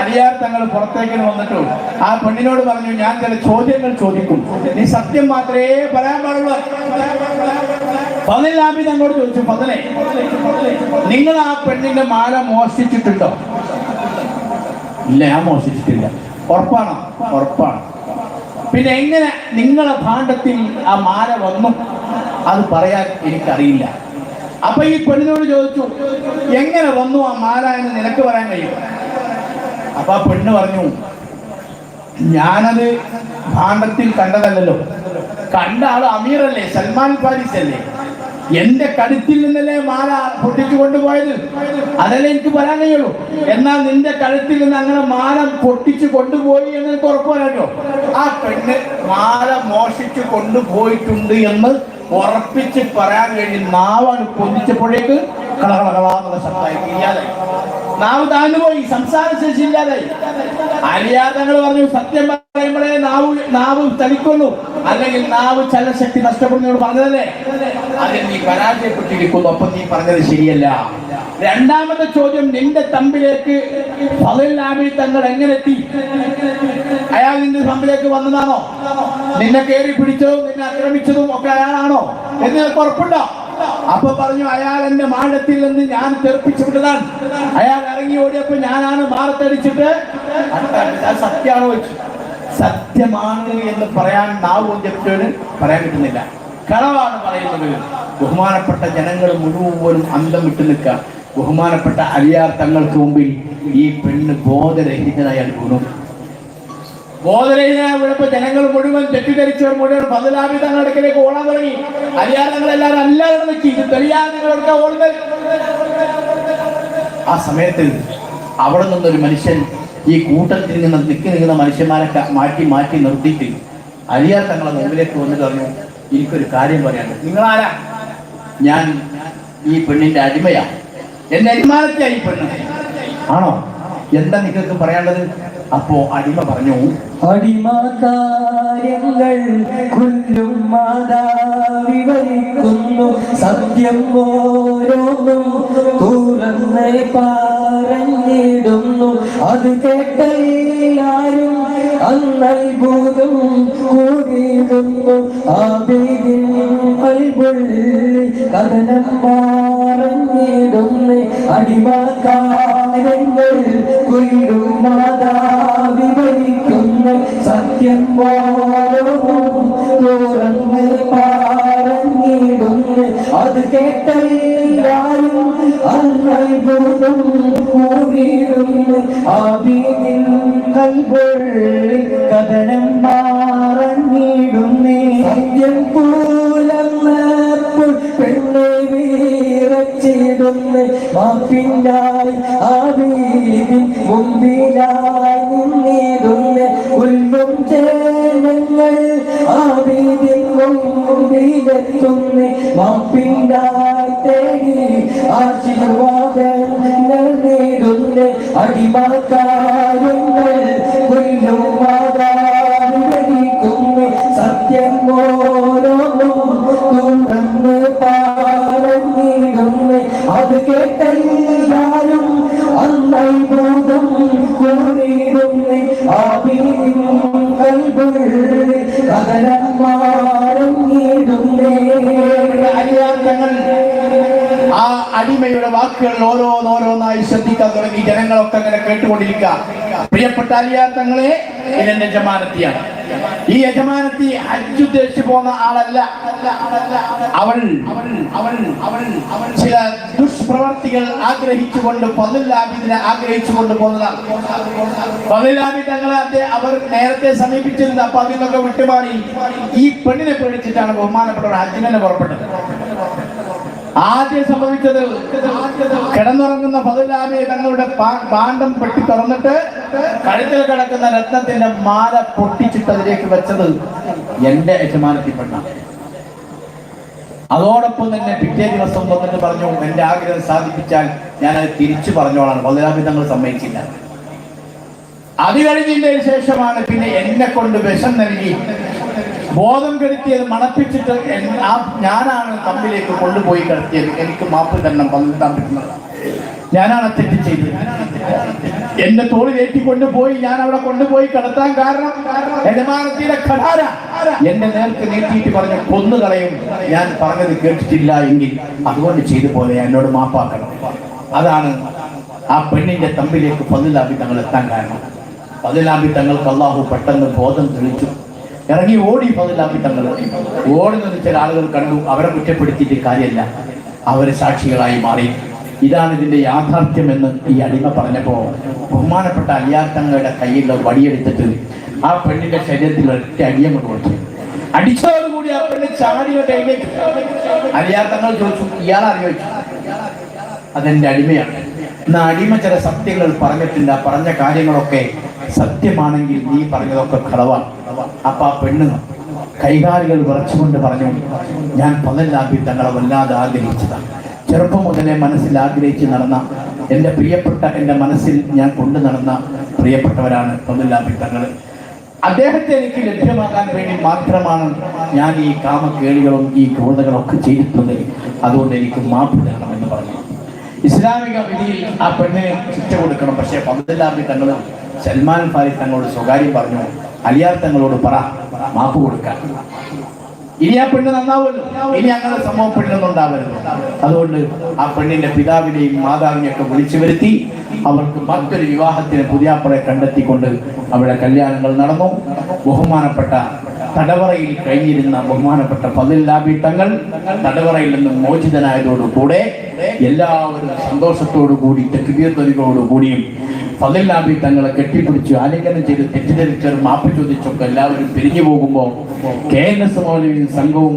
അലിയാർ തങ്ങൾ പുറത്തേക്ക് വന്നിട്ടു ആ പെണ്ണിനോട് പറഞ്ഞു, ഞാൻ ചില ചോദ്യങ്ങൾ ചോദിക്കും, നീ സത്യം മാത്രമേ പറയാൻ പാടുള്ളൂ. ഫضൽ ആബി തങ്ങളോട് ചോദിച്ചു, ഫضലെ, നിങ്ങൾ ആ പെണ്ണിന്റെ മാല മോഷ്ടിച്ചിട്ടുണ്ടോ? ഇല്ല, ഞാൻ മോഷ്ടിച്ചിട്ടില്ല. ഉറപ്പാണോ? ഉറപ്പാണ്. പിന്നെ എങ്ങനെ നിങ്ങളെ ഭാണ്ഡത്തിൽ ആ മാല വന്നു? അത് പറയാൻ എനിക്കറിയില്ല. അപ്പൊ ഈ പെണ്ണിനോട് ചോദിച്ചു, എങ്ങനെ വന്നു ആ മാല എന്ന് നിനക്ക് പറയാൻ കഴിയും? അപ്പൊ ആ പെണ്ണ് പറഞ്ഞു, ഞാനത് ഭാണ്ഡത്തിൽ കണ്ടതല്ലോ, കണ്ട ആള് അമീറല്ലേ, സൽമാൻ ഫാരിസ് അല്ലേ, എന്റെ കഴുത്തിൽ നിന്നല്ലേ മാല പൊട്ടിച്ചു കൊണ്ടുപോയത്, അതല്ലേ എനിക്ക് പറയാൻ കഴിയുള്ളൂ. എന്നാൽ നിന്റെ കഴുത്തിൽ നിന്ന് അങ്ങനെ മാല പൊട്ടിച്ചു കൊണ്ടുപോയി എന്ന് എനിക്ക് ഉറപ്പ് പറയാമോ? ആ പെണ്ണ് മാല മോഷിച്ചു കൊണ്ടുപോയിട്ടുണ്ട് എന്ന് ഉറപ്പിച്ച് പറയാൻ വേണ്ടി നാവാണ് പൊന്തിച്ചപ്പോഴേക്ക് കളകളകളാന്നുള്ള ശബ്ദമായി ഇല്ലാതായി. നാവ് താഴ്ന്നുപോയി, സംസാര ശേഷി ഇല്ലാതായി. അലിയാർ തങ്ങൾ പറഞ്ഞു, സത്യം പറയുമ്പോഴേ നാവ് ചലിക്കുന്നു, അല്ലെങ്കിൽ നാവ് ചലശക്തി നഷ്ടപ്പെടുന്നതോട് പറഞ്ഞതല്ലേ, അതിൽ നീ പരാജയപ്പെട്ടിരിക്കുന്നു. അപ്പൊ നീ പറഞ്ഞത് ശരിയല്ല. രണ്ടാമത്തെ ചോദ്യം, നിന്റെ തമ്പിലേക്ക് ഫضൽ ആബി തങ്ങൾ എങ്ങനെ എത്തി? അയാൾ നിന്റെ തമ്പിലേക്ക് വന്നതാണോ? നിന്നെ കയറി പിടിച്ചതും നിന്നെ ആക്രമിച്ചതും ഒക്കെ അയാളാണോ എന്ന് നിനക്ക് ഉറപ്പുണ്ടോ? അപ്പൊ പറഞ്ഞു, അയാൾ എന്റെ മാഴത്തിൽ നിന്ന് ഞാൻ തെറിപ്പിച്ചു വിട്ടതാണ്. അയാൾ ഇറങ്ങി ഓടിയപ്പോ ഞാനാണ് മാറത്തടിച്ചിട്ട്. സത്യമാണോ വെച്ചു? സത്യമാണ് എന്ന് പറയാൻ നാവ് കൊണ്ടിട്ട് പറയാൻ കിട്ടുന്നില്ല, കളവാണ് പറയുന്നത്. ബഹുമാനപ്പെട്ട ജനങ്ങൾ മുഴുവനും അന്തം വിട്ടു നിൽക്കുക. ബഹുമാനപ്പെട്ട അലിയാർ തങ്ങൾക്ക് മുമ്പിൽ ഈ പെണ്ണ് ബോധരഹിതനായി വീണു. ബോധരഹിതനായി വീണപ്പോ ജനങ്ങൾ മുഴുവൻ തെറ്റിദ്ധരിച്ചവർ മുഴുവൻ ഫضൽ ആബി തങ്ങളുടെ അടുക്കലേക്ക് ഓടാൻ തുടങ്ങി. അലിയാർ തങ്ങൾ എല്ലാവരും അല്ലാതെ നിൽക്കി, ഇത് തെളിയാതെ നിങ്ങളെടുക്ക ഓടുന്നത്. ആ സമയത്ത് അവിടെ നിന്നൊരു മനുഷ്യൻ ഈ കൂട്ടത്തിൽ നിന്ന് നിൽക്കുന്ന മനുഷ്യന്മാരൊക്കെ മാറ്റി നിർത്തിയിട്ട് അലിയാർ തങ്ങളെ മുമ്പിലേക്ക് വന്നിട്ട് പറഞ്ഞു, എനിക്കൊരു കാര്യം പറയാനുണ്ട്. നിങ്ങളാരാ? ഞാൻ ഈ പെണ്ണിന്റെ അടിമയാണ്, എന്റെ അടിമാനത്തെയാ ഈ പെണ്ണ്. ആണോ? എന്താ നിങ്ങൾക്ക് പറയാനുള്ളത്? അപ്പോ അടിമ പറഞ്ഞു, അടിമകാര്യങ്ങൾ കൊല്ലും മാതാവിവരിക്കുന്നു, സത്യം ഓരോന്നും തുറന്ന് പറഞ്ഞിടുന്നു. അത് കേട്ടെല്ലാരും അന്നത്ഭുതം കൂടിയിടുന്നു. ആബിദിൻ കൽബുള്ളിൽ കഥനം പറഞ്ഞിടുന്നു. അടിമകാര്യങ്ങൾ കൊല്ലും മാതാവിവരിക്കുന്നു, സത്യം ഓരോന്നും തുറന്ന് പറഞ്ഞിടുന്നു. അത് കേട്ടെല്ലാരും അന്നത്ഭുതം കൂടിയിടുന്നു. ആബിദിൻ കൽബുള്ളിൽ കഥനം പറഞ്ഞിടുന്നു. സത്യം പൂലപ്പോൾ പെണ്ണെ വീറച്ചിടുന്നു. മാപ്പിനായി ആബിദിൻ മുമ്പിലായി നിന്നിടുന്നു. ഉൽവും ജനങ്ങൾ ആബിദിൻ മുമ്പിലെത്തുന്നു. മാപ്പിനായി തേടി ആശീർവാദങ്ങൾ നേടുന്നു. അടിമക്കാര്യങ്ങൾ കൊല്ലും മാതാവിവരിക്കുന്നു, സത്യം ഓരോന്നും തുറന്ന് പറഞ്ഞിടുന്നു. അത് കേട്ടെല്ലാരും അന്നത്ഭുതം കൂടിയിടുന്നു. ആബിദിൻ കൽബുള്ളിൽ കഥനം പറഞ്ഞിടുന്നു. ആ അടിമയുടെ വാക്കുകൾ ഓരോന്നോരോന്നായി ശ്രദ്ധിക്കാൻ തുടങ്ങി. ജനങ്ങളൊക്കെ അങ്ങനെ കേട്ടുകൊണ്ടിരിക്കുക. പ്രിയപ്പെട്ട അലിയാർ തങ്ങളെ, ഇതെന്റെ യജമാനത്തിയാണ്. ഈ യജമാനത്തി ഹജ്ജ് ഉദ്ദേശിച്ചു പോകുന്ന ആളല്ല. അവൾ ചില ദുഷ്പ്രവർത്തികൾ ആഗ്രഹിച്ചുകൊണ്ട് ഫضൽ ആബിദിനെ ആഗ്രഹിച്ചുകൊണ്ട് പോകുന്നതാണ്. ഫضൽ ആബിദ് തങ്ങളെ അവർ നേരത്തെ സമീപിച്ചിരുന്നു. അപ്പൊ അതിൽ നിന്നൊക്കെ വിട്ടുമാറി ഈ പെണ്ണിനെ പേടിച്ചിട്ടാണ് ബഹുമാനപ്പെട്ടവർ ഹജ്ജിനെ പുറപ്പെട്ടത്. ആദ്യം സംഭവിച്ചത്, കിടന്നുറങ്ങുന്ന ഫضൽ ആബി തങ്ങളുടെ ഭാണ്ഡം പെട്ടി തുറന്നിട്ട് കഴുത്തിൽ കിടക്കുന്ന രത്നത്തിന്റെ മാല പൊട്ടിച്ചിട്ടതിലേക്ക് വെച്ചത് എന്റെ യജമാനത്തിൽപ്പെട്ട. അതോടൊപ്പം തന്നെ പിറ്റേ ദിവസം വന്നിട്ട് പറഞ്ഞു, എന്റെ ആഗ്രഹം സാധിപ്പിച്ചാൽ ഞാനത് തിരിച്ചു പറഞ്ഞോളാം. ഫضൽ ആബി തങ്ങൾ സമ്മതിച്ചില്ല. അത് കഴിഞ്ഞതിന് ശേഷമാണ് പിന്നെ എന്നെ കൊണ്ട് വിഷം നൽകി ബോധം കെടുത്തിയത് മണപ്പിച്ചിട്ട് ഞാനാണ് തമ്പിലേക്ക് കൊണ്ടുപോയി കിടത്തിയത്. എനിക്ക് മാപ്പ് തരണം, പങ്കിട്ടാൻ പറ്റുന്നത് ഞാനാണ് തെറ്റ് ചെയ്തത്. എന്റെ തോളിലേറ്റി കൊണ്ടുപോയി ഞാൻ അവിടെ കൊണ്ടുപോയി കിടത്താൻ കാരണം യജമാനത്തിലെ ഖടാര എന്റെ നേർക്ക് നീട്ടിയിട്ട് പറഞ്ഞു കൊന്നുകളയും, ഞാൻ പറഞ്ഞത് കേട്ടിട്ടില്ല എങ്കിൽ അതുകൊണ്ട് ചെയ്തു പോലെ എന്നോട് മാപ്പാക്കണം. അതാണ് ആ പെണ്ണിന്റെ തമ്പിലേക്ക് ഫദ്ലാബി തങ്ങൾ എത്താൻ കാരണം. ഫദ്ലാബി തങ്ങൾക്ക് അള്ളാഹു പെട്ടെന്ന് ബോധം തെളിച്ചു. ഇറങ്ങി ഓടി ഫദ്ലാബി തങ്ങൾ. ഓടുന്നത് ചില ആളുകൾ കണ്ടു. അവരെ കുറ്റപ്പെടുത്തിയിട്ട് കാര്യമല്ല, അവര് സാക്ഷികളായി മാറി. ഇതാണ് ഇതിന്റെ യാഥാർത്ഥ്യമെന്ന് ഈ അടിമ പറഞ്ഞപ്പോ ബഹുമാനപ്പെട്ട അലിയാർ തങ്ങളുടെ കയ്യിൽ വടിയെടുത്തിട്ട് ആ പെണ്ണിന്റെ ശരീരത്തിൽ ഒറ്റ അടിയങ്ങോട്ട് കൊടുത്തു. അടിച്ചതോടുകൂടി ആ പെണ്ണ് ചാടിയുടെ കയ്യിലേക്ക്. അലിയാർ തങ്ങൾ ചോദിച്ചു, ഇയാളറിയോ? അതെന്റെ അടിമയാണ്. എന്നാ അടിമ ചില സത്യങ്ങൾ പറഞ്ഞിട്ടില്ല, പറഞ്ഞ കാര്യങ്ങളൊക്കെ സത്യമാണെങ്കിൽ നീ പറഞ്ഞതൊക്കെ കളവാണ്. അപ്പൊ ആ പെണ്ണ് കൈകാലുകൾ വിറച്ചുകൊണ്ട് പറഞ്ഞു, ഞാൻ ഫദ്ലാബി തങ്ങളെ വല്ലാതെ ആഗ്രഹിച്ചതാണ്. ചെറുപ്പം മുതലേ മനസ്സിൽ ആഗ്രഹിച്ച് നടന്ന എൻ്റെ പ്രിയപ്പെട്ട എൻ്റെ മനസ്സിൽ ഞാൻ കൊണ്ടു നടന്ന പ്രിയപ്പെട്ടവരാണ് ഫദ്ലാബി തങ്ങൾ. അദ്ദേഹത്തെ എനിക്ക് ലഭ്യമാക്കാൻ വേണ്ടി മാത്രമാണ് ഞാൻ ഈ കാമക്കേളികളും ഈ ക്രൂരതകളൊക്കെ ചെയ്തിട്ടുള്ളത്. അതുകൊണ്ട് എനിക്ക് മാപ്പ് തരണമെന്ന് പറഞ്ഞു. ഇസ്ലാമിക വിധിയിൽ ആ പെണ്ണിന് ശിക്ഷ കൊടുക്കണം. പക്ഷേ ഫദ്ലാബി തങ്ങൾ സൽമാൻ ഫാരിസ് തങ്ങളോട് സ്വകാര്യം പറഞ്ഞു, അലിയാർ തങ്ങളോട് പറ മാപ്പ് കൊടുക്കാൻ. ഇനി ആ പെണ്ണ് നന്നാവുമല്ലോ, ഇനി അങ്ങനെ സംഭവം പെണ്ണൊന്നും ഉണ്ടാവരുത്. അതുകൊണ്ട് ആ പെണ്ണിന്റെ പിതാവിനെയും മാതാവിനെയൊക്കെ വിളിച്ചു വരുത്തി അവർക്ക് മറ്റൊരു വിവാഹത്തിന് പുതിയാപ്പളെ കണ്ടെത്തിക്കൊണ്ട് അവിടെ കല്യാണങ്ങൾ നടന്നു. ബഹുമാനപ്പെട്ട തടവറയിൽ കഴിഞ്ഞിരുന്ന ബഹുമാനപ്പെട്ട ഫദ്ലാബി തങ്ങൾ തടവറയിൽ നിന്നും മോചിതനായതോടുകൂടെ എല്ലാവരും സന്തോഷത്തോടു കൂടി തെക്കുതീർത്തലികളോടുകൂടിയും ഫദ്ലാബി തങ്ങളെ കെട്ടിപ്പിടിച്ചു ആലിംഗനം ചെയ്ത് തെറ്റിദ്ധരിച്ചവർ മാപ്പ് ചോദിച്ചൊക്കെ എല്ലാവരും പിരിഞ്ഞു പോകുമ്പോൾ KNS മൗലവിയും സംഘവും